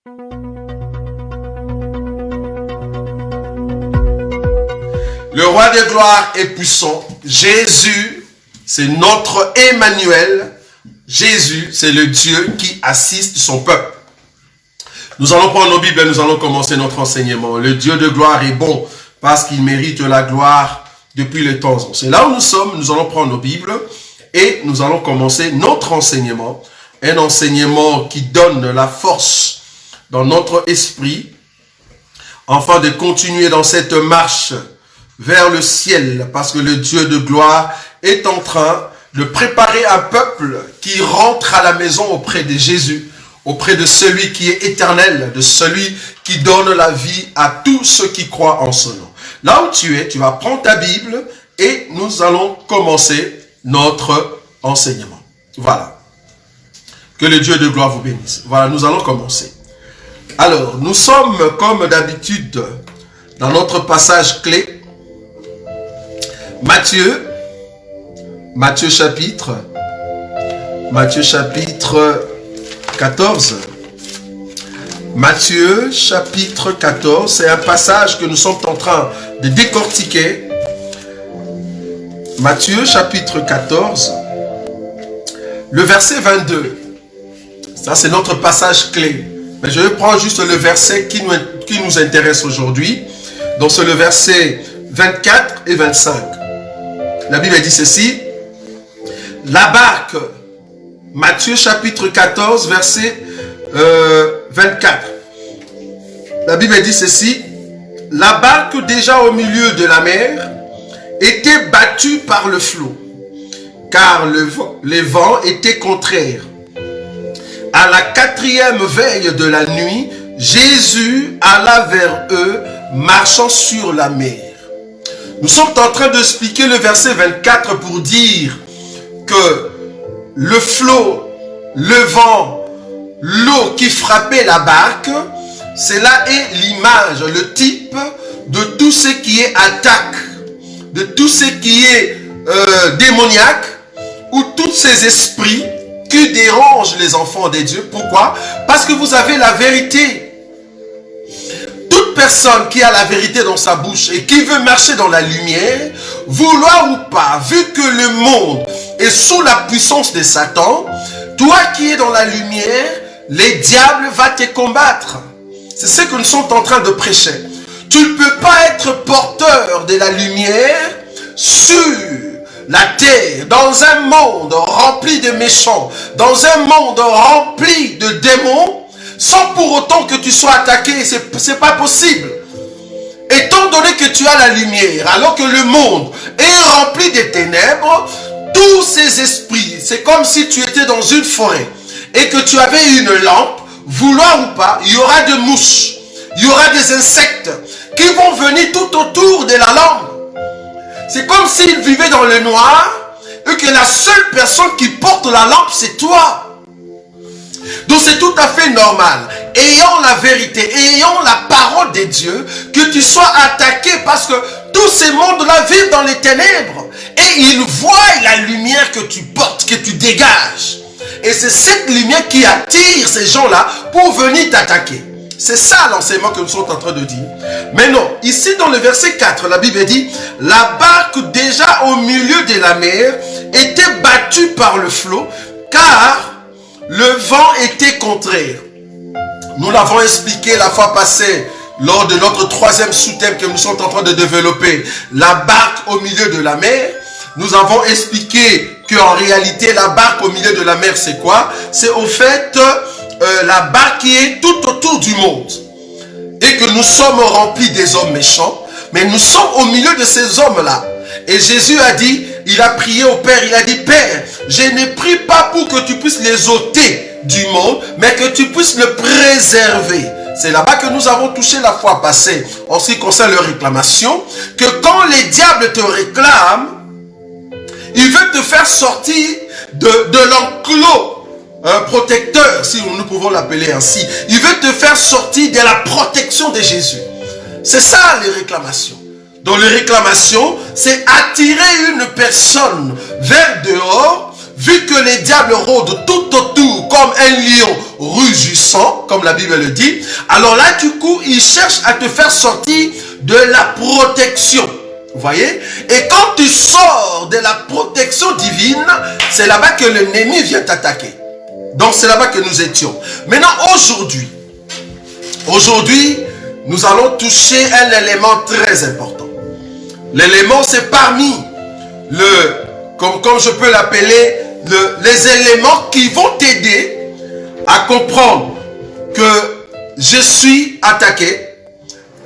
Le roi de gloire est puissant. Jésus, c'est notre Emmanuel. Jésus, c'est le Dieu qui assiste son peuple. Nous allons prendre nos Bibles et nous allons commencer notre enseignement. Le Dieu de gloire est bon parce qu'il mérite la gloire depuis les temps. C'est là où nous sommes. Nous allons prendre nos Bibles et nous allons commencer notre enseignement. Un enseignement qui donne la force dans notre esprit afin de continuer dans cette marche vers le ciel, parce que le Dieu de gloire est en train de préparer un peuple qui rentre à la maison auprès de Jésus, auprès de celui qui est éternel, de celui qui donne la vie à tous ceux qui croient en son nom. Là où tu es, tu vas prendre ta Bible et nous allons commencer notre enseignement. Voilà. Que le Dieu de gloire vous bénisse. Voilà, nous allons commencer. Alors, nous sommes comme d'habitude dans notre passage clé. Matthieu chapitre 14. Matthieu chapitre 14, c'est un passage que nous sommes en train de décortiquer. Matthieu chapitre 14, le verset 22. Ça, c'est notre passage clé. Mais je vais prendre juste le verset qui nous intéresse aujourd'hui. Donc, c'est le verset 24 et 25. La Bible dit ceci. La barque, Matthieu chapitre 14, verset 24. La Bible dit ceci. La barque déjà au milieu de la mer était battue par le flot, car les vents étaient contraires. À la 4e veille de la nuit, Jésus alla vers eux, marchant sur la mer. Nous sommes en train d'expliquer le verset 24 pour dire que le flot, le vent, l'eau qui frappait la barque, cela est l'image, le type de tout ce qui est attaque, de tout ce qui est démoniaque, ou tous ces esprits qui dérangent les enfants de Dieu. Pourquoi? Parce que vous avez la vérité. Toute personne qui a la vérité dans sa bouche et qui veut marcher dans la lumière, vouloir ou pas, vu que le monde est sous la puissance de Satan, toi qui es dans la lumière, les diables vont te combattre. C'est ce que nous sommes en train de prêcher. Tu ne peux pas être porteur de la lumière sur la terre, dans un monde rempli de méchants, dans un monde rempli de démons, sans pour autant que tu sois attaqué. C'est pas possible. Étant donné que tu as la lumière, alors que le monde est rempli de ténèbres, tous ces esprits, c'est comme si tu étais dans une forêt et que tu avais une lampe, vouloir ou pas, il y aura des mouches, il y aura des insectes qui vont venir tout autour de la lampe. C'est comme s'ils vivaient dans le noir et que la seule personne qui porte la lampe, c'est toi. Donc c'est tout à fait normal, ayant la vérité, ayant la parole de Dieu, que tu sois attaqué, parce que tous ces mondes-là vivent dans les ténèbres et ils voient la lumière que tu portes, que tu dégages. Et c'est cette lumière qui attire ces gens-là pour venir t'attaquer. C'est ça l'enseignement que nous sommes en train de dire. Mais non, ici dans le verset 4, la Bible dit, la barque déjà au milieu de la mer était battue par le flot, car le vent était contraire. Nous l'avons expliqué la fois passée lors de notre 3e sous-thème que nous sommes en train de développer, la barque au milieu de la mer. Nous avons expliqué qu'en réalité, la barque au milieu de la mer, c'est quoi? C'est au fait la barque qui est tout autour du monde. Et que nous sommes remplis des hommes méchants, mais nous sommes au milieu de ces hommes-là. Et Jésus a dit, il a prié au Père, il a dit, Père, je ne prie pas pour que tu puisses les ôter du monde, mais que tu puisses le préserver. C'est là-bas que nous avons touché la fois passée, en ce qui concerne leur réclamation, que quand les diables te réclament, ils veulent te faire sortir de l'enclos protecteur, si nous pouvons l'appeler ainsi. Ils veulent te faire sortir de la protection de Jésus. C'est ça les réclamations. Donc les réclamations, c'est attirer une personne vers dehors, vu que les diables rôdent tout autour comme un lion rugissant, comme la Bible le dit, alors là, du coup, il cherche à te faire sortir de la protection. Vous voyez? Et quand tu sors de la protection divine, c'est là-bas que l'ennemi vient t'attaquer. Donc, c'est là-bas que nous étions. Maintenant, aujourd'hui, nous allons toucher un élément très important. L'élément, c'est parmi comme je peux l'appeler, les éléments qui vont t'aider à comprendre que je suis attaqué.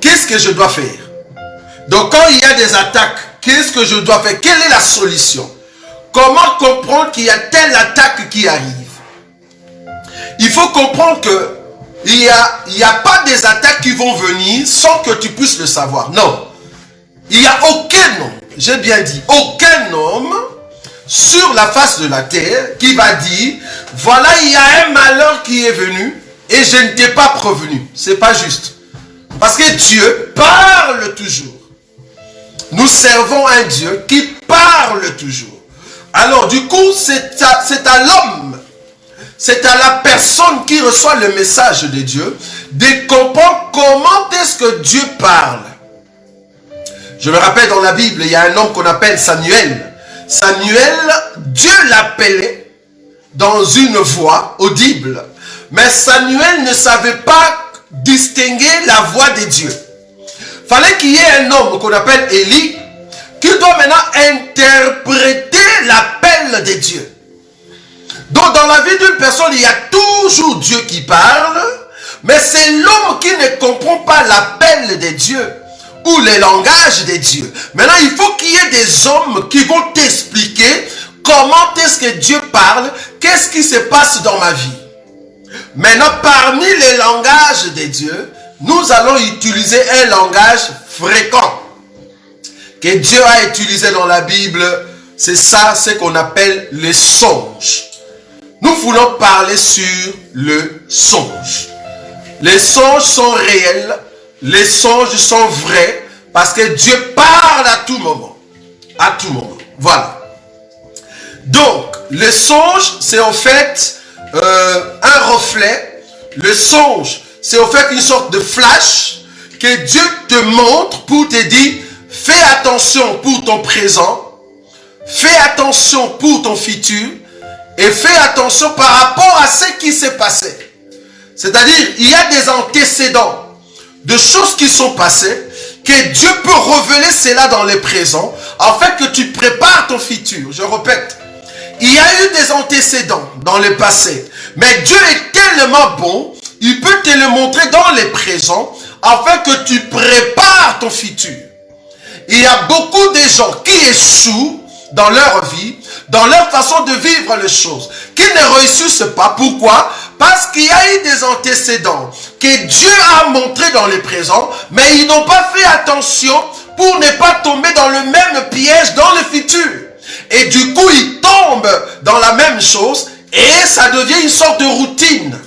Qu'est-ce que je dois faire? Donc, quand il y a des attaques, qu'est-ce que je dois faire? Quelle est la solution? Comment comprendre qu'il y a telle attaque qui arrive? Il faut comprendre que il n'y a pas des attaques qui vont venir sans que tu puisses le savoir. Non. Il n'y a aucun homme, j'ai bien dit, aucun homme sur la face de la terre qui va dire, voilà, il y a un malheur qui est venu et je ne t'ai pas prévenu. C'est pas juste. Parce que Dieu parle toujours. Nous servons un Dieu qui parle toujours. Alors du coup, c'est à l'homme, c'est à la personne qui reçoit le message de Dieu de comprendre comment est-ce que Dieu parle. Je me rappelle dans la Bible, il y a un homme qu'on appelle Samuel. Samuel, Dieu l'appelait dans une voix audible. Mais Samuel ne savait pas distinguer la voix de Dieu. Fallait qu'il y ait un homme qu'on appelle Élie qui doit maintenant interpréter l'appel de Dieu. Donc dans la vie d'une personne, il y a toujours Dieu qui parle, mais c'est l'homme qui ne comprend pas l'appel de Dieu ou le langage de Dieu. Maintenant, il faut qu'il y ait des hommes qui vont t'expliquer comment est-ce que Dieu parle, qu'est-ce qui se passe dans ma vie. Maintenant, parmi les langages de Dieu, nous allons utiliser un langage fréquent que Dieu a utilisé dans la Bible. C'est ça, ce qu'on appelle les songes. Nous voulons parler sur le songe. Les songes sont réels, les songes sont vrais, parce que Dieu parle à tout moment. À tout moment. Voilà. Donc, le songe, c'est en fait un reflet. Le songe, c'est en fait une sorte de flash que Dieu te montre pour te dire, fais attention pour ton présent, fais attention pour ton futur, et fais attention par rapport à ce qui s'est passé. C'est-à-dire, il y a des antécédents de choses qui sont passées, que Dieu peut révéler cela dans le présent, afin que tu prépares ton futur. Je répète, il y a eu des antécédents dans le passé, mais Dieu est tellement bon, il peut te le montrer dans le présent, afin que tu prépares ton futur. Il y a beaucoup de gens qui échouent dans leur vie, dans leur façon de vivre les choses, qui ne réussissent pas. Pourquoi? Parce qu'il y a eu des antécédents que Dieu a montrés dans le présent, mais ils n'ont pas fait attention pour ne pas tomber dans le même piège dans le futur. Et du coup, ils tombent dans la même chose et ça devient une sorte de routine.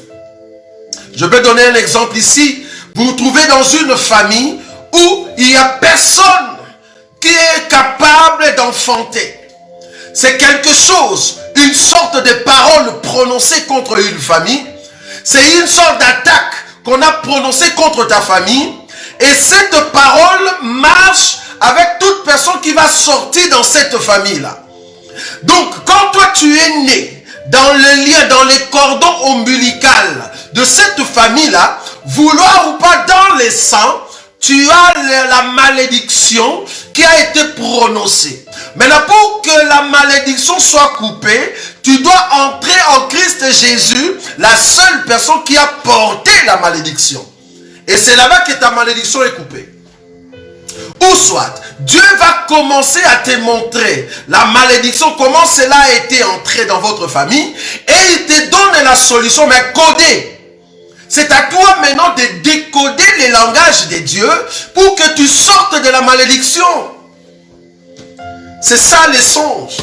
Je peux donner un exemple ici. Vous vous trouvez dans une famille où il n'y a personne qui est capable d'enfanter. C'est quelque chose, une sorte de parole prononcée contre une famille. C'est une sorte d'attaque qu'on a prononcée contre ta famille. Et cette parole marche avec toute personne qui va sortir dans cette famille-là. Donc, quand toi tu es né dans le lien, dans les cordons ombilicaux de cette famille-là, vouloir ou pas dans les sangs, tu as la malédiction qui a été prononcée. Maintenant, pour que la malédiction soit coupée, tu dois entrer en Christ Jésus, la seule personne qui a porté la malédiction. Et c'est là-bas que ta malédiction est coupée. Ou soit, Dieu va commencer à te montrer la malédiction, comment cela a été entré dans votre famille, et il te donne la solution, mais codée. C'est à toi maintenant de décoder les langages de Dieu pour que tu sortes de la malédiction. C'est ça les songes.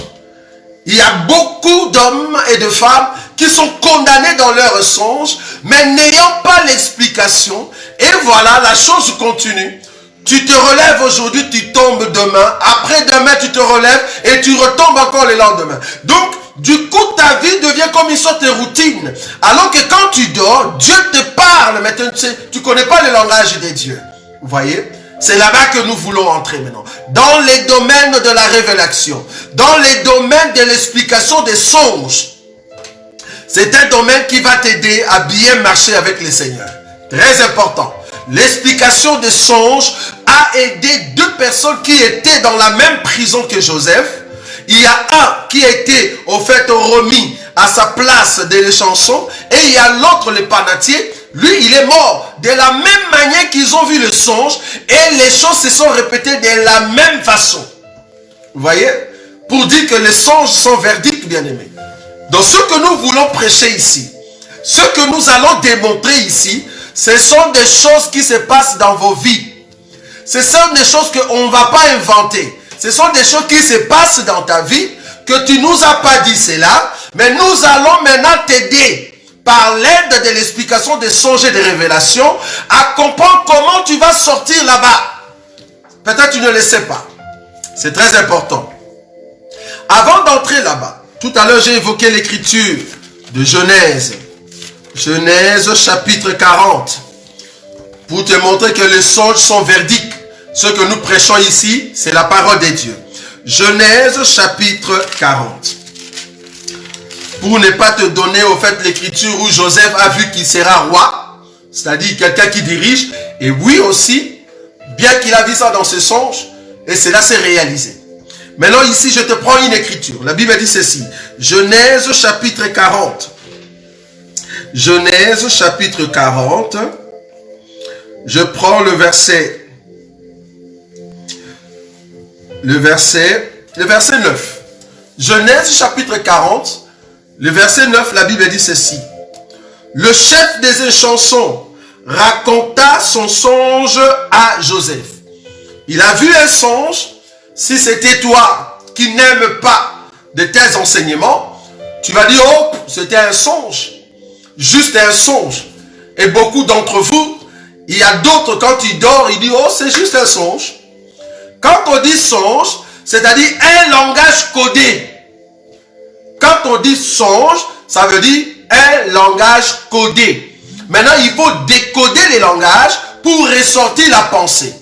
Il y a beaucoup d'hommes et de femmes qui sont condamnés dans leurs songes, mais n'ayant pas l'explication. Et voilà, la chose continue. Tu te relèves aujourd'hui, tu tombes demain. Après-demain, tu te relèves et tu retombes encore le lendemain. Donc, Du coup, ta vie devient comme une sorte de routine. Alors que quand tu dors, Dieu te parle. Mais tu ne connais pas le langage des dieux. Vous voyez? C'est là-bas que nous voulons entrer maintenant. Dans les domaines de la révélation. Dans les domaines de l'explication des songes. C'est un domaine qui va t'aider à bien marcher avec le Seigneur. Très important. L'explication des songes a aidé deux personnes qui étaient dans la même prison que Joseph. Il y a un qui a été au fait remis à sa place de les chansons et il y a l'autre, le panatier. Lui, il est mort. De la même manière qu'ils ont vu le songe et les choses se sont répétées de la même façon. Vous voyez? Pour dire que les songes sont verdicts, bien aimés. Donc ce que nous voulons prêcher ici, ce que nous allons démontrer ici, ce sont des choses qui se passent dans vos vies. Ce sont des choses qu'on ne va pas inventer. Ce sont des choses qui se passent dans ta vie, que tu ne nous as pas dit cela, mais nous allons maintenant t'aider par l'aide de l'explication des songes et des révélations à comprendre comment tu vas sortir là-bas. Peut-être tu ne le sais pas. C'est très important. Avant d'entrer là-bas, tout à l'heure j'ai évoqué l'écriture de Genèse. Genèse chapitre 40. Pour te montrer que les songes sont verdicts. Ce que nous prêchons ici, c'est la parole de Dieu. Genèse chapitre 40. Pour ne pas te donner au fait l'écriture où Joseph a vu qu'il sera roi, c'est-à-dire quelqu'un qui dirige, et oui aussi, bien qu'il a vu ça dans ses songes, et cela s'est réalisé. Maintenant ici, je te prends une écriture. La Bible dit ceci. Genèse chapitre 40. Genèse chapitre 40. Je prends le verset 9. Genèse chapitre 40. Le verset 9, la Bible dit ceci. Le chef des échansons raconta son songe à Joseph. Il a vu un songe. Si c'était toi qui n'aimes pas de tels enseignements, tu vas dire, oh, c'était un songe. Juste un songe. Et beaucoup d'entre vous, il y a d'autres, quand ils dorment, ils disent, oh, c'est juste un songe. Quand on dit songe, c'est-à-dire un langage codé. Quand on dit songe, ça veut dire un langage codé. Maintenant, il faut décoder les langages pour ressortir la pensée.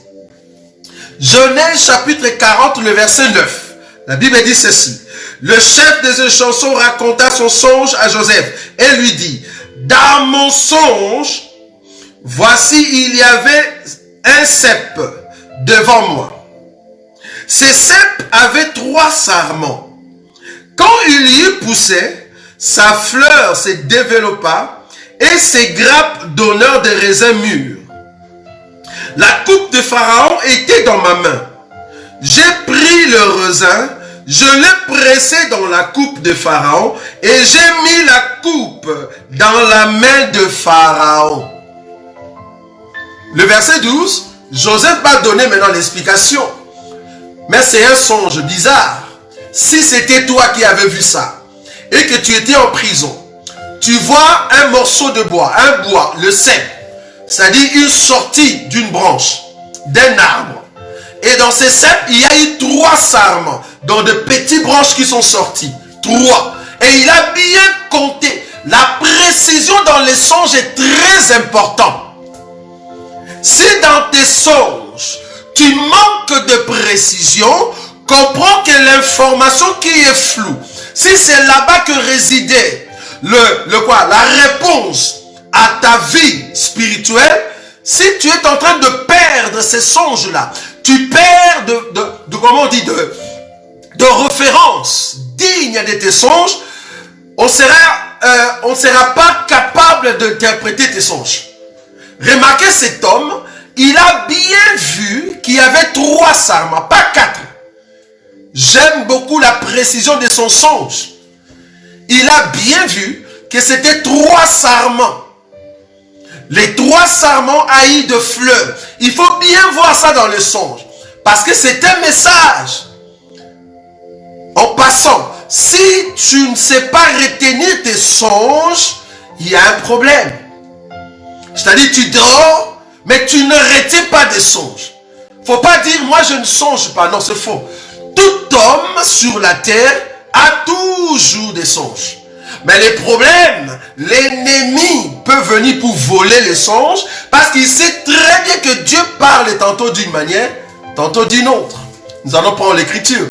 Genèse chapitre 40, le verset 9. La Bible dit ceci. Le chef des échansons raconta son songe à Joseph et lui dit, dans mon songe, voici il y avait un cep devant moi. Ce cep avait 3 sarments. Quand il y poussait, sa fleur se développa et ses grappes donnèrent des raisins mûrs. La coupe de Pharaon était dans ma main. J'ai pris le raisin, je l'ai pressé dans la coupe de Pharaon et j'ai mis la coupe dans la main de Pharaon. Le verset 12, Joseph va donner maintenant l'explication. Mais c'est un songe bizarre. Si c'était toi qui avais vu ça et que tu étais en prison, tu vois un morceau de bois, un bois, le cep, c'est-à-dire une sortie d'une branche, d'un arbre. Et dans ces cèpes, il y a eu 3 sarments, dont de petites branches qui sont sorties. 3. Et il a bien compté. La précision dans les songes est très importante. Si dans tes songes, tu manques de précision, comprends que l'information qui est floue, si c'est là-bas que résidait la réponse à ta vie spirituelle, si tu es en train de perdre ces songes-là, tu perds de références dignes de tes songes, on ne sera pas capable d'interpréter tes songes. Remarquez cet homme, il a bien vu qu'il y avait 3 sarments, pas 4. J'aime beaucoup la précision de son songe. Il a bien vu que c'était 3 sarments. Les 3 sarments haïs de fleurs. Il faut bien voir ça dans le songe. Parce que c'est un message. En passant, si tu ne sais pas retenir tes songes, il y a un problème. C'est-à-dire tu dors, mais tu ne retiens pas des songes. Il ne faut pas dire, moi je ne songe pas. Non, c'est faux. Tout homme sur la terre a toujours des songes. Mais les problèmes, l'ennemi peut venir pour voler les songes parce qu'il sait très bien que Dieu parle tantôt d'une manière, tantôt d'une autre. Nous allons prendre l'écriture.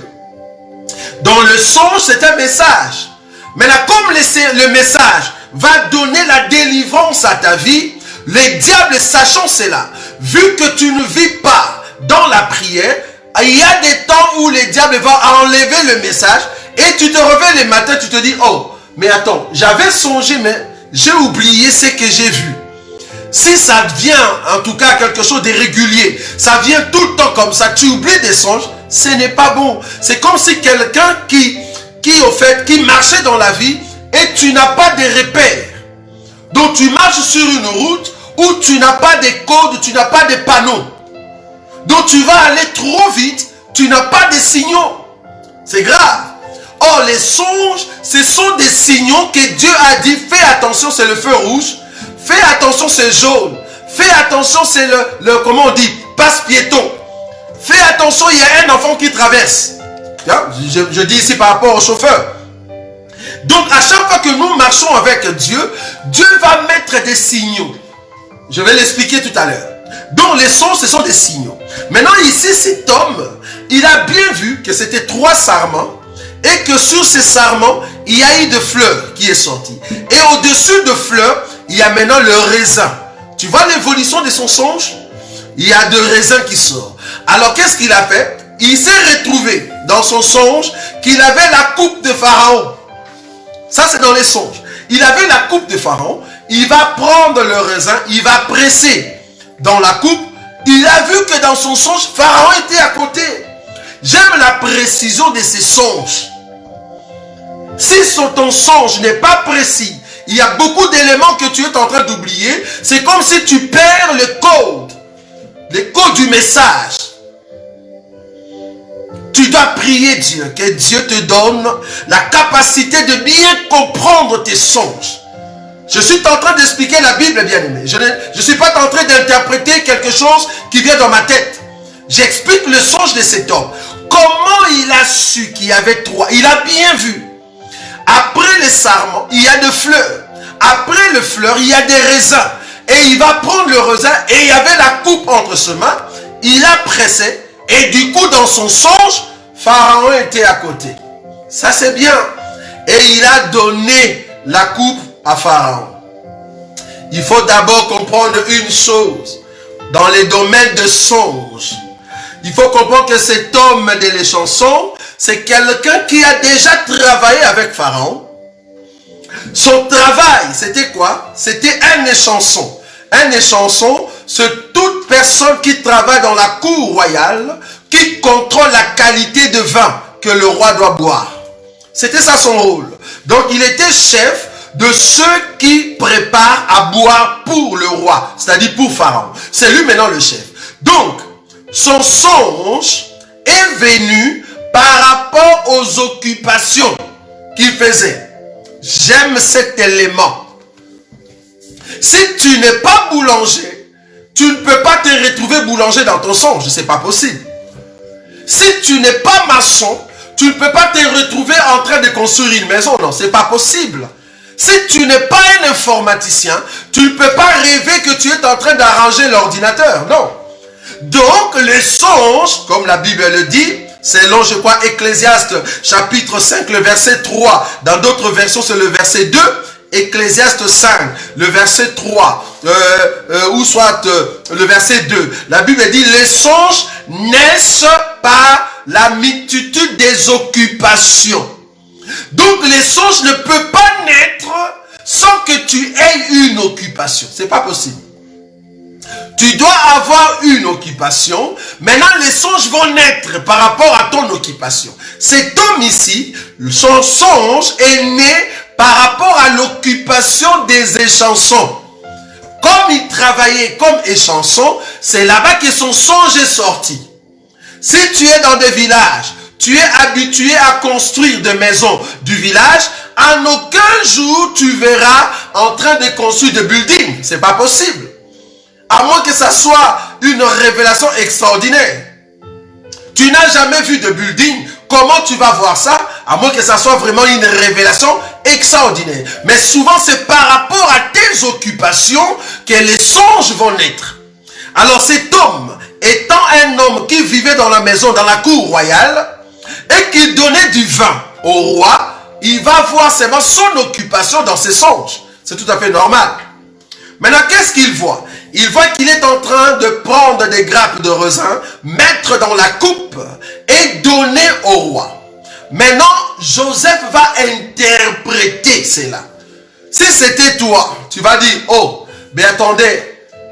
Donc le songe, c'est un message. Maintenant, comme le message va donner la délivrance à ta vie, les diables, sachant cela, vu que tu ne vis pas dans la prière, il y a des temps où les diables vont enlever le message et tu te réveilles le matin, tu te dis, oh, mais attends, j'avais songé, mais j'ai oublié ce que j'ai vu. Si ça devient, en tout cas, quelque chose de régulier, ça vient tout le temps comme ça, tu oublies des songes, ce n'est pas bon. C'est comme si quelqu'un qui marchait dans la vie et tu n'as pas de repères. Donc tu marches sur une route où tu n'as pas de codes, tu n'as pas de panneaux. Donc tu vas aller trop vite, tu n'as pas de signaux. C'est grave. Or les songes, ce sont des signaux que Dieu a dit, fais attention, c'est le feu rouge. Fais attention, c'est jaune. Fais attention, c'est comment on dit, passe piéton. Fais attention, il y a un enfant qui traverse. Je dis ici par rapport au chauffeur. Donc à chaque fois que nous marchons avec Dieu, Dieu va mettre des signaux. Je vais l'expliquer tout à l'heure. Donc les songes, ce sont des signaux. Maintenant ici, cet homme, il a bien vu que c'était 3 sarments et que sur ces sarments, il y a eu de fleurs qui est sorti. Et au-dessus de fleurs, il y a maintenant le raisin. Tu vois l'évolution de son songe? Il y a de raisin qui sort. Alors qu'est-ce qu'il a fait? Il s'est retrouvé dans son songe qu'il avait la coupe de Pharaon. Ça c'est dans les songes. Il avait la coupe de Pharaon. Il va prendre le raisin, il va presser dans la coupe. Il a vu que dans son songe, Pharaon était à côté. J'aime la précision de ces songes. Si ton songe n'est pas précis, il y a beaucoup d'éléments que tu es en train d'oublier. C'est comme si tu perds le code du message. Tu dois prier Dieu, que Dieu te donne la capacité de bien comprendre tes songes. Je suis en train d'expliquer la Bible, bien-aimé. Je ne suis pas en train d'interpréter quelque chose qui vient dans ma tête. J'explique le songe de cet homme. Comment il a su qu'il y avait 3? Il a bien vu. Après les sarments, il y a des fleurs. Après le fleur, il y a des raisins. Et il va prendre le raisin et il y avait la coupe entre ses mains. Il a pressé et du coup, dans son songe, Pharaon était à côté. Ça, c'est bien. Et il a donné la coupe à Pharaon. Il faut d'abord comprendre une chose. Dans les domaines de songe, il faut comprendre que cet homme de les chansons, c'est quelqu'un qui a déjà travaillé avec Pharaon. Son travail, c'était quoi? C'était un échanson. Un échanson, c'est toute personne qui travaille dans la cour royale, qui contrôle la qualité de vin que le roi doit boire. C'était ça son rôle. Donc il était chef de ceux qui préparent à boire pour le roi, c'est-à-dire pour Pharaon. C'est lui maintenant le chef. Donc, son songe est venu par rapport aux occupations qu'il faisait. J'aime cet élément. Si tu n'es pas boulanger, tu ne peux pas te retrouver boulanger dans ton songe. Ce n'est pas possible. Si tu n'es pas maçon, tu ne peux pas te retrouver en train de construire une maison. Non, ce n'est pas possible. Si tu n'es pas un informaticien, tu ne peux pas rêver que tu es en train d'arranger l'ordinateur. Non. Donc, les songes, comme la Bible le dit, selon, je crois, Ecclésiaste chapitre 5, le verset 3. Dans d'autres versions, c'est le verset 2. Ecclésiaste 5, le verset 3, ou soit le verset 2. La Bible dit, les songes naissent par la multitude des occupations. Donc les songes ne peuvent pas naître sans que tu aies une occupation. C'est pas possible. Tu dois avoir une occupation. Maintenant, les songes vont naître par rapport à ton occupation. Cet homme ici, son songe est né par rapport à l'occupation des échansons. Comme il travaillait comme échanson, c'est là-bas que son songe est sorti. Si tu es dans des villages, tu es habitué à construire des maisons du village, en aucun jour tu verras en train de construire des buildings. C'est pas possible. À moins que ça soit une révélation extraordinaire. Tu n'as jamais vu de building. Comment tu vas voir ça? À moins que ça soit vraiment une révélation extraordinaire. Mais souvent, c'est par rapport à tes occupations que les songes vont naître. Alors cet homme, étant un homme qui vivait dans la maison, dans la cour royale, et qui donnait du vin au roi, il va voir seulement son occupation dans ses songes. C'est tout à fait normal. Maintenant, qu'est-ce qu'il voit? Il voit qu'il est en train de prendre des grappes de raisin, mettre dans la coupe et donner au roi. Maintenant, Joseph va interpréter cela. Si c'était toi, tu vas dire, oh, mais attendez,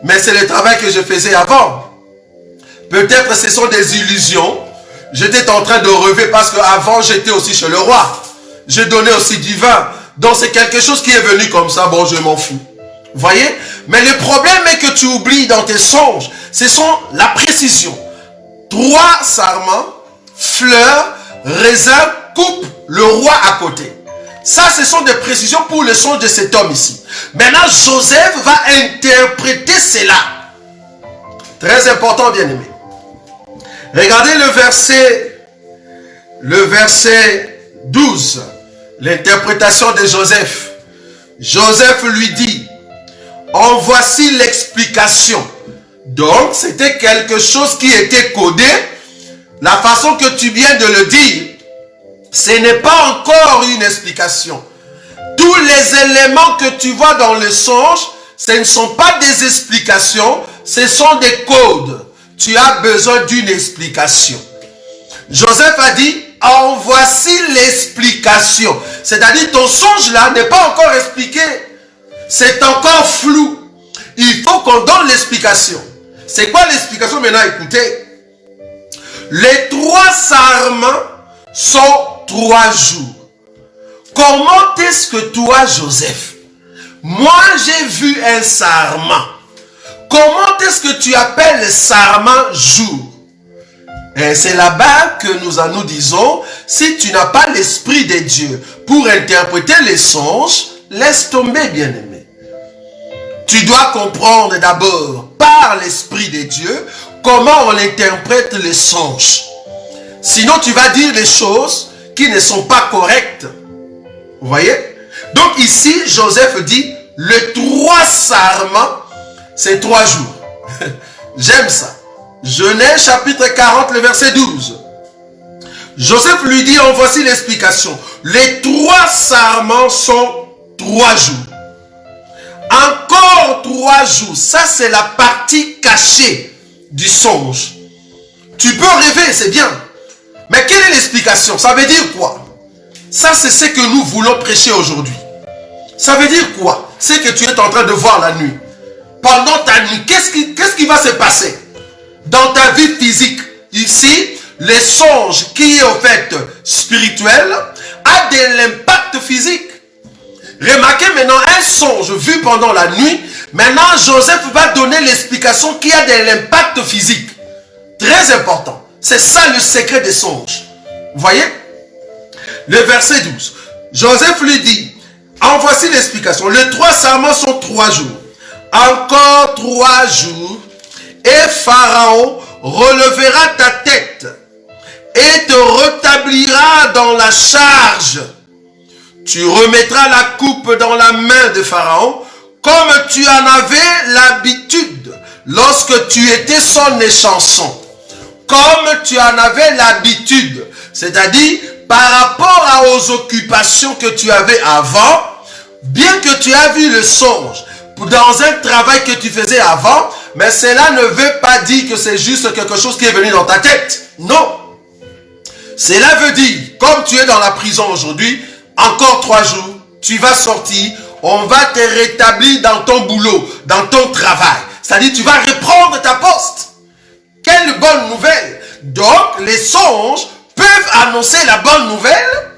mais c'est le travail que je faisais avant. Peut-être ce sont des illusions. J'étais en train de rêver parce qu'avant j'étais aussi chez le roi. Je donnais aussi du vin. Donc c'est quelque chose qui est venu comme ça, bon je m'en fous. Vous voyez? Mais le problème est que tu oublies dans tes songes, ce sont la précision. 3 sarments, fleurs, raisins, coupe le roi à côté. Ça, ce sont des précisions pour le songe de cet homme ici. Maintenant, Joseph va interpréter cela. Très important, bien-aimé. Regardez le verset 12. L'interprétation de Joseph. Joseph lui dit, en voici l'explication. Donc, c'était quelque chose qui était codé. La façon que tu viens de le dire, ce n'est pas encore une explication. Tous les éléments que tu vois dans le songe, ce ne sont pas des explications, ce sont des codes. Tu as besoin d'une explication. Joseph a dit, en voici l'explication. C'est-à-dire, ton songe là n'est pas encore expliqué. C'est encore flou. Il faut qu'on donne l'explication. C'est quoi l'explication maintenant? Écoutez. Les 3 sarments sont 3 jours. Comment est-ce que toi, Joseph, moi j'ai vu un sarment. Comment est-ce que tu appelles le sarment jour? Et c'est là-bas que nous disons, si tu n'as pas l'esprit de Dieu pour interpréter les songes, laisse tomber, bien-aimé. Tu dois comprendre d'abord, par l'esprit de Dieu, comment on interprète les songes. Sinon, tu vas dire des choses qui ne sont pas correctes. Vous voyez? Donc ici, Joseph dit, le 3 sarments, c'est 3 jours. J'aime ça. Genèse chapitre 40, le verset 12. Joseph lui dit, en voici l'explication. Les 3 sarments sont 3 jours. Encore 3 jours. Ça, c'est la partie cachée du songe. Tu peux rêver, c'est bien. Mais quelle est l'explication? Ça veut dire quoi? Ça, c'est ce que nous voulons prêcher aujourd'hui. Ça veut dire quoi? C'est que tu es en train de voir la nuit. Pendant ta nuit, qu'est-ce qui va se passer? Dans ta vie physique, ici, les songes qui est au fait spirituel a de l'impact physique. Remarquez maintenant un songe vu pendant la nuit. Maintenant, Joseph va donner l'explication qui a de l'impact physique. Très important. C'est ça le secret des songes. Vous voyez? Le verset 12. Joseph lui dit, en voici l'explication. Les 3 sarments sont 3 jours. Encore 3 jours. Et Pharaon relevera ta tête et te rétablira dans la charge. Tu remettras la coupe dans la main de Pharaon comme tu en avais l'habitude lorsque tu étais son échanson. Comme tu en avais l'habitude. C'est-à-dire, par rapport aux occupations que tu avais avant, bien que tu as vu le songe dans un travail que tu faisais avant, mais cela ne veut pas dire que c'est juste quelque chose qui est venu dans ta tête. Non. Cela veut dire, comme tu es dans la prison aujourd'hui, encore 3 jours, tu vas sortir, on va te rétablir dans ton boulot, dans ton travail. C'est-à-dire, tu vas reprendre ta poste. Quelle bonne nouvelle! Donc, les songes peuvent annoncer la bonne nouvelle,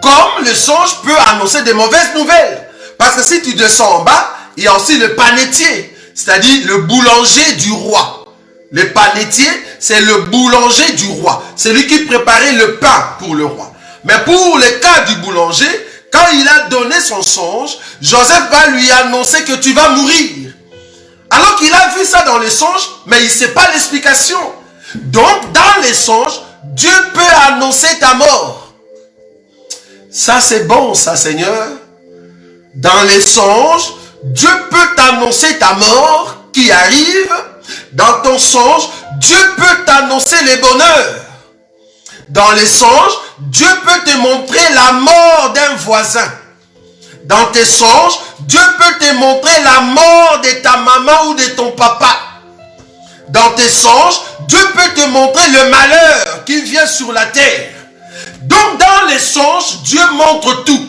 comme le songe peut annoncer des mauvaises nouvelles. Parce que si tu descends en bas, il y a aussi le panetier, c'est-à-dire le boulanger du roi. Le panetier, c'est le boulanger du roi. C'est lui qui préparait le pain pour le roi. Mais pour le cas du boulanger, quand il a donné son songe, Joseph va lui annoncer que tu vas mourir. Alors qu'il a vu ça dans les songes, mais il ne sait pas l'explication. Donc, dans les songes, Dieu peut annoncer ta mort. Ça c'est bon, ça Seigneur. Dans les songes, Dieu peut t'annoncer ta mort qui arrive. Dans ton songe, Dieu peut t'annoncer les bonheurs. Dans les songes, Dieu peut te montrer la mort d'un voisin. Dans tes songes, Dieu peut te montrer la mort de ta maman ou de ton papa. Dans tes songes, Dieu peut te montrer le malheur qui vient sur la terre. Donc dans les songes, Dieu montre tout.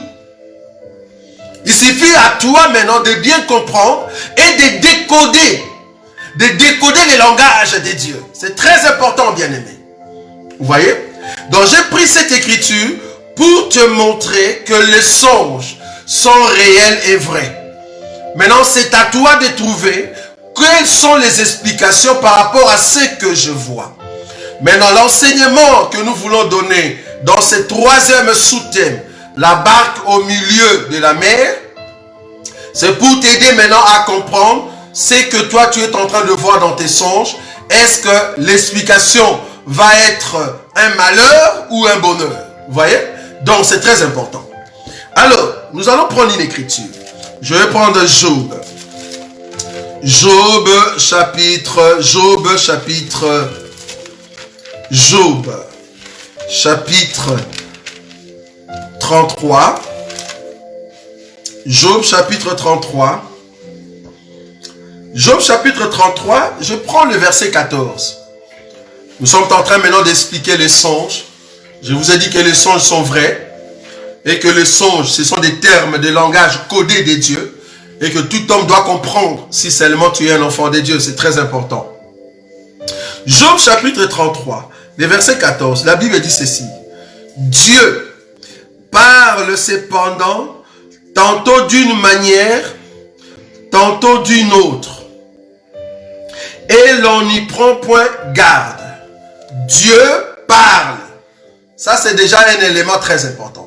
Il suffit à toi maintenant de bien comprendre et de décoder les langages de Dieu. C'est très important, bien-aimé. Vous voyez? Donc j'ai pris cette écriture pour te montrer que les songes sont réels et vrais. Maintenant, c'est à toi de trouver quelles sont les explications par rapport à ce que je vois. Maintenant, l'enseignement que nous voulons donner dans ce troisième sous-thème, la barque au milieu de la mer, c'est pour t'aider maintenant à comprendre ce que toi tu es en train de voir dans tes songes. Est-ce que l'explication va être un malheur ou un bonheur? Vous voyez? Donc c'est très important. Alors, nous allons prendre une écriture. Je vais prendre Job. Job chapitre 33. Job chapitre 33. Job chapitre 33, je prends le verset 14. Nous sommes en train maintenant d'expliquer les songes. Je vous ai dit que les songes sont vrais. Et que les songes, ce sont des termes de langage codés de Dieu. Et que tout homme doit comprendre si seulement tu es un enfant de Dieu. C'est très important. Job chapitre 33, le verset 14. La Bible dit ceci. Dieu parle cependant tantôt d'une manière, tantôt d'une autre. Et l'on n'y prend point garde. Dieu parle. Ça, c'est déjà un élément très important.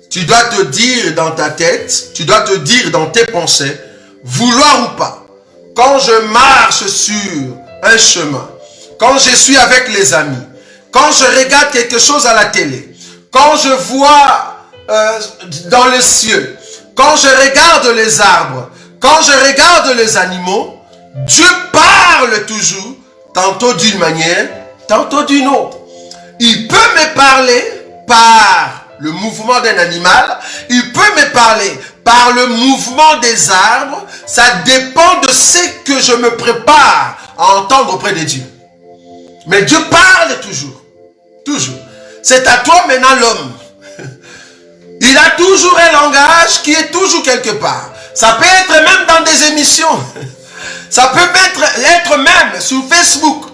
Tu dois te dire dans ta tête, tu dois te dire dans tes pensées, vouloir ou pas, quand je marche sur un chemin, quand je suis avec les amis, quand je regarde quelque chose à la télé, quand je vois dans les cieux, quand je regarde les arbres, quand je regarde les animaux, Dieu parle toujours, tantôt d'une manière, tantôt d'une autre. Il peut me parler par le mouvement d'un animal, il peut me parler par le mouvement des arbres. Ça dépend de ce que je me prépare à entendre auprès de Dieu. Mais Dieu parle toujours. Toujours. C'est à toi maintenant l'homme. Il a toujours un langage qui est toujours quelque part. Ça peut être même dans des émissions. Ça peut être même sur Facebook.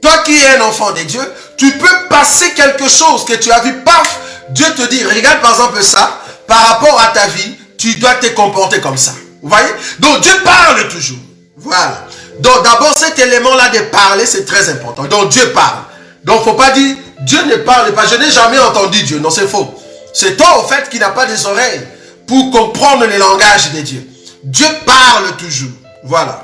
Toi qui es un enfant de Dieu, tu peux passer quelque chose que tu as vu, paf, Dieu te dit, regarde par exemple ça, par rapport à ta vie, tu dois te comporter comme ça. Vous voyez? Donc Dieu parle toujours. Voilà. Donc d'abord cet élément-là de parler, c'est très important. Donc Dieu parle. Donc il ne faut pas dire, Dieu ne parle pas. Je n'ai jamais entendu Dieu. Non, c'est faux. C'est toi au fait qui n'a pas des oreilles pour comprendre les langages de Dieu. Dieu parle toujours. Voilà.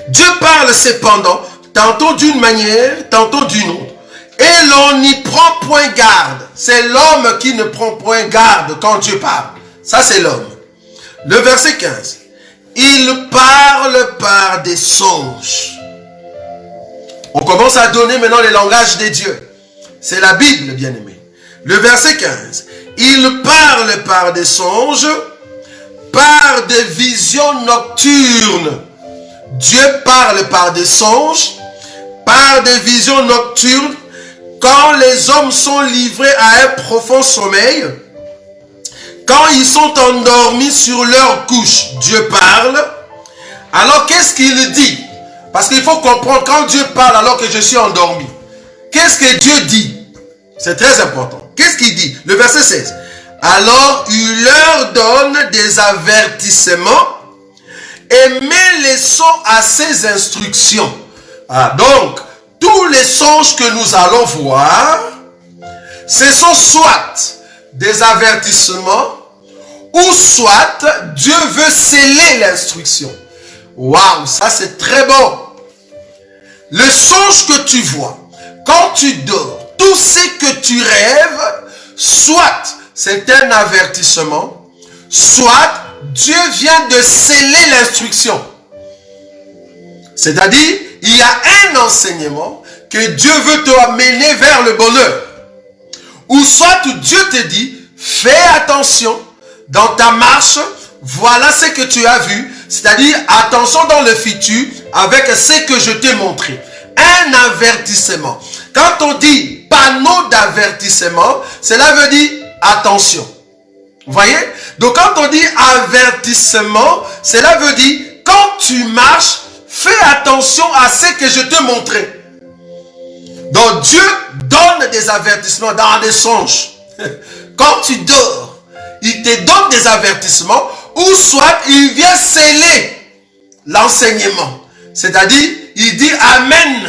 Dieu parle cependant, tantôt d'une manière, tantôt d'une autre. Et l'on n'y prend point garde. C'est l'homme qui ne prend point garde quand Dieu parle. Ça, c'est l'homme. Le verset 15. Il parle par des songes. On commence à donner maintenant les langages de Dieu. C'est la Bible, bien-aimé. Le verset 15. Il parle par des songes, par des visions nocturnes. Dieu parle par des songes, par des visions nocturnes, quand les hommes sont livrés à un profond sommeil, quand ils sont endormis sur leur couche, Dieu parle. Alors qu'est-ce qu'il dit? Parce qu'il faut comprendre, quand Dieu parle alors que je suis endormi, qu'est-ce que Dieu dit? C'est très important. Qu'est-ce qu'il dit? Le verset 16. Alors il leur donne des avertissements et met les sons à ses instructions. Ah, donc, tous les songes que nous allons voir, ce sont soit des avertissements ou soit Dieu veut sceller l'instruction. Waouh, ça c'est très bon. Le songe que tu vois, quand tu dors, tout ce que tu rêves, soit c'est un avertissement, soit Dieu vient de sceller l'instruction. C'est-à-dire, il y a un enseignement que Dieu veut te amener vers le bonheur. Ou soit Dieu te dit, fais attention dans ta marche, voilà ce que tu as vu. C'est-à-dire, attention dans le futur avec ce que je t'ai montré. Un avertissement. Quand on dit panneau d'avertissement, cela veut dire attention. Vous voyez? Donc quand on dit avertissement, cela veut dire quand tu marches, fais attention à ce que je te montrais. Donc Dieu donne des avertissements dans des songes. Quand tu dors, il te donne des avertissements ou soit il vient sceller l'enseignement. C'est-à-dire, il dit Amen.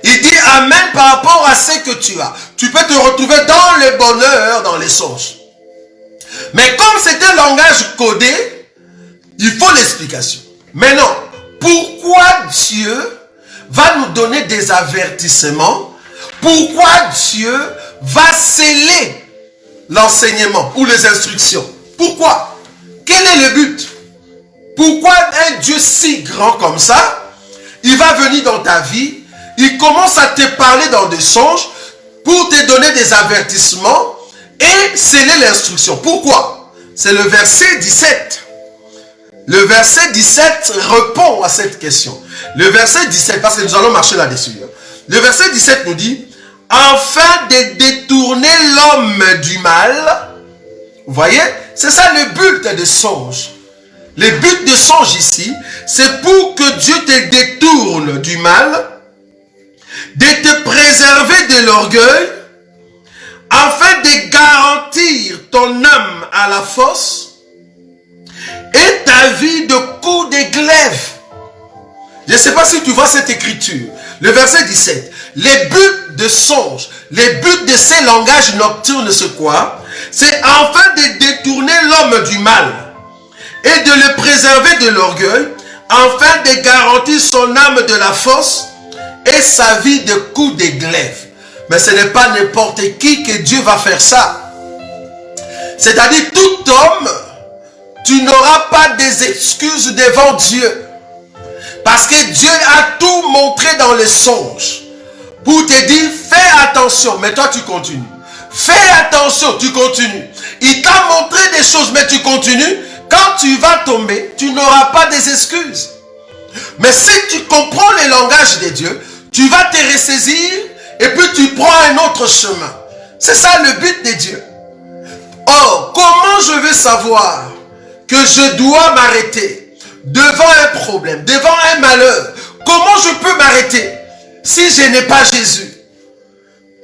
Il dit Amen par rapport à ce que tu as. Tu peux te retrouver dans le bonheur, dans les songes. Mais comme c'est un langage codé, il faut l'explication. Maintenant, pourquoi Dieu va nous donner des avertissements? Pourquoi Dieu va sceller l'enseignement ou les instructions? Pourquoi? Quel est le but? Pourquoi un Dieu si grand comme ça, il va venir dans ta vie, il commence à te parler dans des songes pour te donner des avertissements et sceller l'instruction? Pourquoi? C'est le verset 17. Le verset 17 répond à cette question. Le verset 17, parce que nous allons marcher là-dessus. Le verset 17 nous dit, afin de détourner l'homme du mal. Vous voyez, c'est ça le but des songes. Le but des songes ici, c'est pour que Dieu te détourne du mal, de te préserver de l'orgueil, afin de garantir ton âme à la fosse et ta vie de coups de glaive. Je ne sais pas si tu vois cette écriture. Le verset 17. Les buts de songe, les buts de ces langages nocturnes, c'est quoi? C'est afin de détourner l'homme du mal et de le préserver de l'orgueil, afin de garantir son âme de la fosse et sa vie de coups de glaive. Mais ce n'est pas n'importe qui que Dieu va faire ça. C'est-à-dire tout homme, tu n'auras pas des excuses devant Dieu. Parce que Dieu a tout montré dans les songes. Pour te dire, fais attention, mais toi tu continues. Fais attention, tu continues. Il t'a montré des choses, mais tu continues. Quand tu vas tomber, tu n'auras pas des excuses. Mais si tu comprends le langage de Dieu, tu vas te ressaisir et puis tu prends un autre chemin. C'est ça le but de Dieu. Or, comment je vais savoir que je dois m'arrêter devant un problème, devant un malheur? Comment je peux m'arrêter si je n'ai pas Jésus?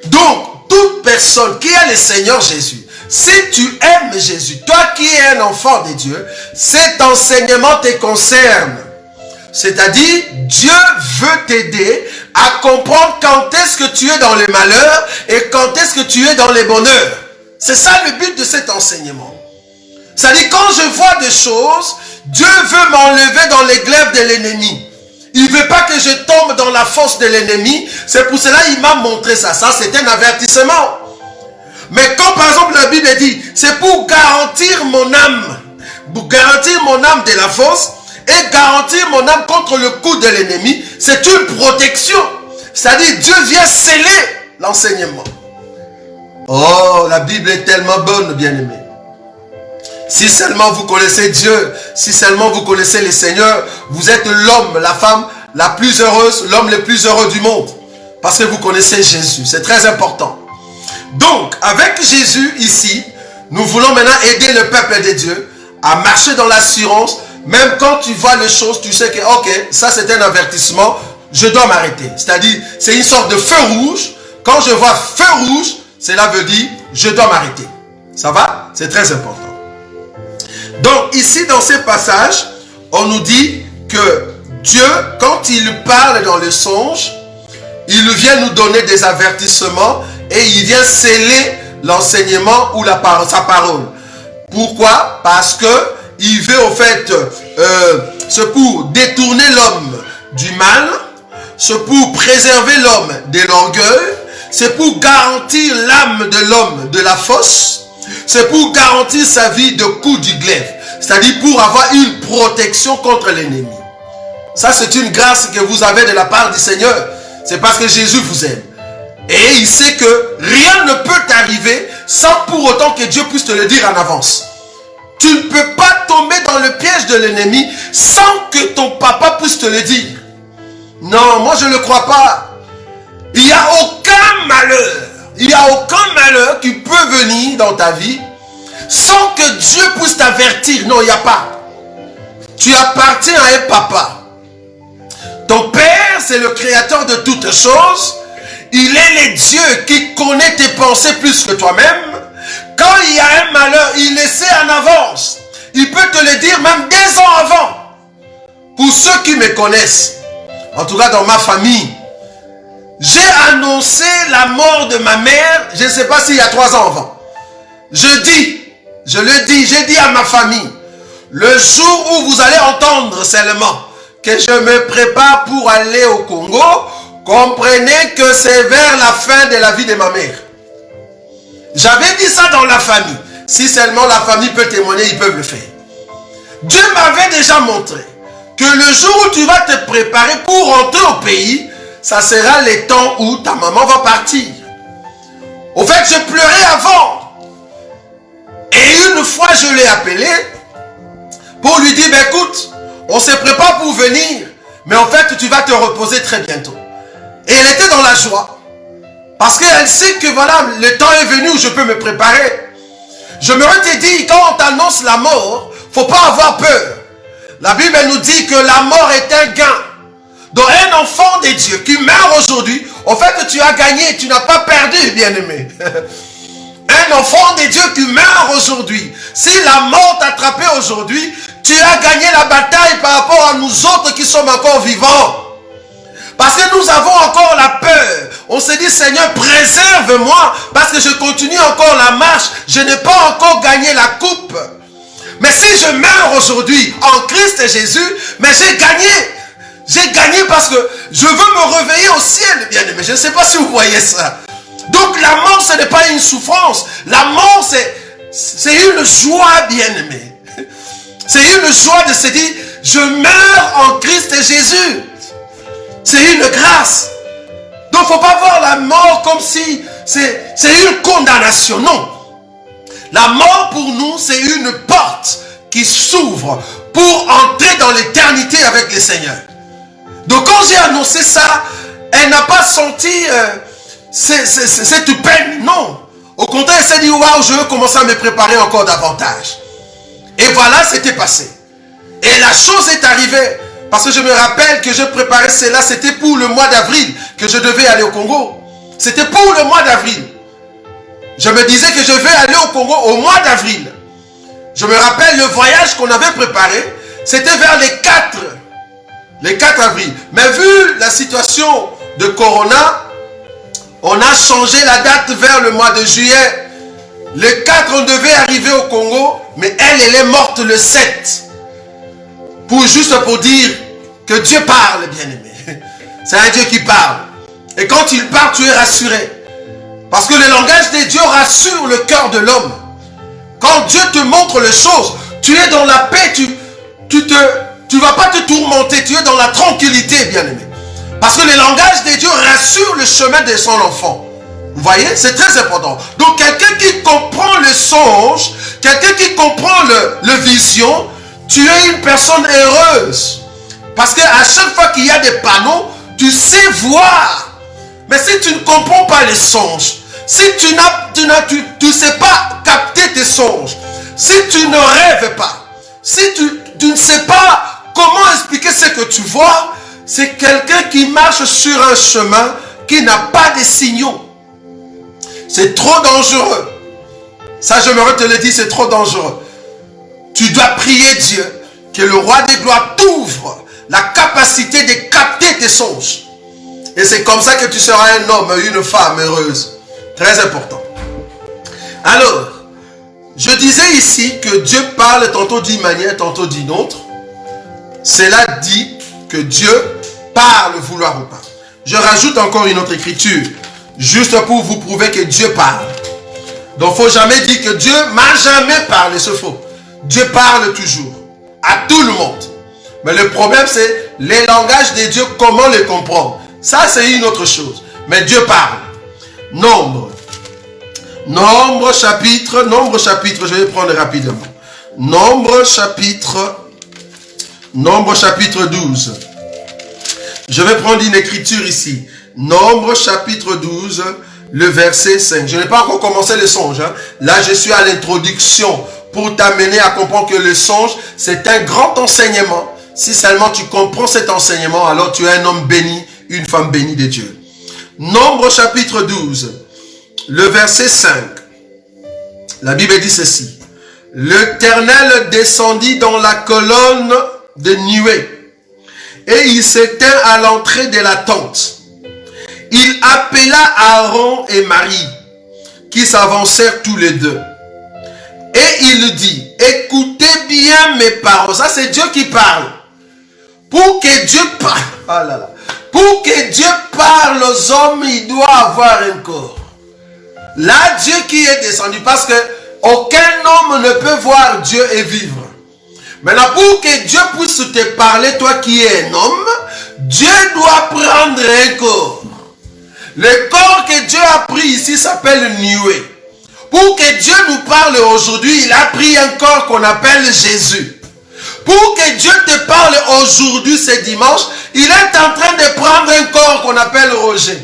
Donc, toute personne qui a le Seigneur Jésus, si tu aimes Jésus, toi qui es un enfant de Dieu, cet enseignement te concerne. C'est-à-dire, Dieu veut t'aider à comprendre quand est-ce que tu es dans le malheur et quand est-ce que tu es dans le bonheur. C'est ça le but de cet enseignement. C'est-à-dire, quand je vois des choses, Dieu veut m'enlever dans les glaives de l'ennemi. Il ne veut pas que je tombe dans la fosse de l'ennemi. C'est pour cela qu'il m'a montré ça. Ça, c'est un avertissement. Mais quand, par exemple, la Bible dit, c'est pour garantir mon âme. Pour garantir mon âme de la fosse et garantir mon âme contre le coup de l'ennemi. C'est une protection. C'est-à-dire, Dieu vient sceller l'enseignement. Oh, la Bible est tellement bonne, bien-aimés. Si seulement vous connaissez Dieu, si seulement vous connaissez le Seigneur, vous êtes l'homme, la femme la plus heureuse, l'homme le plus heureux du monde. Parce que vous connaissez Jésus. C'est très important. Donc, avec Jésus ici, nous voulons maintenant aider le peuple de Dieu à marcher dans l'assurance. Même quand tu vois les choses, tu sais que, ok, ça c'est un avertissement, je dois m'arrêter. C'est-à-dire, c'est une sorte de feu rouge. Quand je vois feu rouge, cela veut dire, je dois m'arrêter. Ça va? C'est très important. Donc ici dans ces passages, on nous dit que Dieu, quand il parle dans les songes, il vient nous donner des avertissements et il vient sceller l'enseignement ou sa parole. Pourquoi? Parce que il veut au fait, c'est pour détourner l'homme du mal, c'est pour préserver l'homme de l'orgueil, c'est pour garantir l'âme de l'homme de la fosse C'est pour garantir sa vie de coups du glaive. C'est-à-dire pour avoir une protection contre l'ennemi. Ça, c'est une grâce que vous avez de la part du Seigneur. C'est parce que Jésus vous aime. Et il sait que rien ne peut t'arriver sans pour autant que Dieu puisse te le dire en avance. Tu ne peux pas tomber dans le piège de l'ennemi sans que ton papa puisse te le dire. Non, moi je ne le crois pas. Il n'y a aucun malheur. Il n'y a aucun malheur qui peut venir dans ta vie sans que Dieu puisse t'avertir. Non, il n'y a pas. Tu appartiens à un papa. Ton Père, c'est le créateur de toutes choses. Il est le Dieu qui connaît tes pensées plus que toi-même. Quand il y a un malheur, il le sait en avance. Il peut te le dire même 2 ans avant. Pour ceux qui me connaissent, en tout cas dans ma famille, j'ai annoncé la mort de ma mère, je ne sais pas s'il y a 3 ans avant. J'ai dit à ma famille, le jour où vous allez entendre seulement que je me prépare pour aller au Congo, comprenez que c'est vers la fin de la vie de ma mère. J'avais dit ça dans la famille. Si seulement la famille peut témoigner, ils peuvent le faire. Dieu m'avait déjà montré que le jour où tu vas te préparer pour rentrer au pays, ça sera le temps où ta maman va partir. Au fait, je pleurais avant. Et une fois, je l'ai appelé pour lui dire, écoute, on se prépare pour venir, mais en fait, tu vas te reposer très bientôt. Et elle était dans la joie. Parce qu'elle sait que voilà, le temps est venu où je peux me préparer. Je me suis dit, quand on t'annonce la mort, il ne faut pas avoir peur. La Bible nous dit que la mort est un gain. Donc un enfant de Dieu qui meurt aujourd'hui, en fait tu as gagné, tu n'as pas perdu, bien-aimé. Un enfant de Dieu qui meurt aujourd'hui, si la mort t'a attrapé aujourd'hui, tu as gagné la bataille par rapport à nous autres qui sommes encore vivants. Parce que nous avons encore la peur. On se dit, Seigneur, préserve-moi parce que je continue encore la marche. Je n'ai pas encore gagné la coupe. Mais si je meurs aujourd'hui en Christ Jésus, mais j'ai gagné. J'ai gagné parce que je veux me réveiller au ciel, bien-aimé. Je ne sais pas si vous voyez ça. Donc la mort, ce n'est pas une souffrance. La mort, c'est une joie, bien-aimé. C'est une joie de se dire, je meurs en Christ Jésus. C'est une grâce. Donc il ne faut pas voir la mort comme si c'est une condamnation. Non. La mort pour nous, c'est une porte qui s'ouvre pour entrer dans l'éternité avec le Seigneur. Donc quand j'ai annoncé ça, elle n'a pas senti cette peine. Non. Au contraire, elle s'est dit, waouh, je veux commencer à me préparer encore davantage. Et voilà, c'était passé. Et la chose est arrivée. Parce que je me rappelle que je préparais cela, c'était pour le mois d'avril que je devais aller au Congo. C'était pour le mois d'avril. Je me disais que je vais aller au Congo au mois d'avril. Je me rappelle le voyage qu'on avait préparé, c'était vers les 4 avril. Mais vu la situation de Corona, on a changé la date vers le mois de juillet. Le 4, on devait arriver au Congo, mais elle est morte le 7. Juste pour dire que Dieu parle, bien-aimé. C'est un Dieu qui parle. Et quand il parle, tu es rassuré. Parce que le langage de Dieu rassure le cœur de l'homme. Quand Dieu te montre les choses, tu es dans la paix, tu vas pas te tourmenter, tu es dans la tranquillité, bien-aimé. Parce que le langage de Dieu rassure le chemin de son enfant. Vous voyez, c'est très important. Donc quelqu'un qui comprend le songe, quelqu'un qui comprend le vision, tu es une personne heureuse. Parce qu'à chaque fois qu'il y a des panneaux, tu sais voir. Mais si tu ne comprends pas les songes, si tu ne sais pas capter tes songes, si tu ne rêves pas, si tu ne sais pas comment expliquer ce que tu vois, c'est quelqu'un qui marche sur un chemin qui n'a pas de signaux. C'est trop dangereux. Ça, j'aimerais te le dire, c'est trop dangereux. Tu dois prier Dieu que le roi des gloires t'ouvre la capacité de capter tes songes. Et c'est comme ça que tu seras un homme, une femme heureuse. Très important. Alors, je disais ici que Dieu parle tantôt d'une manière, tantôt d'une autre. Cela dit que Dieu parle, vouloir ou pas. Je rajoute encore une autre écriture, juste pour vous prouver que Dieu parle. Donc, il ne faut jamais dire que Dieu m'a jamais parlé. C'est faux. Dieu parle toujours. À tout le monde. Mais le problème, c'est les langages de Dieu, comment les comprendre. Ça, c'est une autre chose. Mais Dieu parle. Nombre chapitre, je vais prendre rapidement. Nombre chapitre 12. Je vais prendre une écriture ici. Nombre chapitre 12, le verset 5. Je n'ai pas encore commencé le songe. Hein. Là, je suis à l'introduction pour t'amener à comprendre que le songe, c'est un grand enseignement. Si seulement tu comprends cet enseignement, alors tu es un homme béni, une femme bénie de Dieu. Nombre chapitre 12, le verset 5. La Bible dit ceci. L'Éternel descendit dans la colonne de nuée et il s'éteint à l'entrée de la tente. Il appela Aaron et Marie qui s'avancèrent tous les deux. Et il dit, écoutez bien mes paroles. Ça, c'est Dieu qui parle. Pour que Dieu parle, oh là là. Pour que Dieu parle aux hommes, il doit avoir un corps. Là, Dieu qui est descendu, parce que aucun homme ne peut voir Dieu et vivre. Maintenant, pour que Dieu puisse te parler, toi qui es un homme, Dieu doit prendre un corps. Le corps que Dieu a pris ici s'appelle nuée. Pour que Dieu nous parle aujourd'hui, il a pris un corps qu'on appelle Jésus. Pour que Dieu te parle aujourd'hui, ce dimanche, il est en train de prendre un corps qu'on appelle Roger.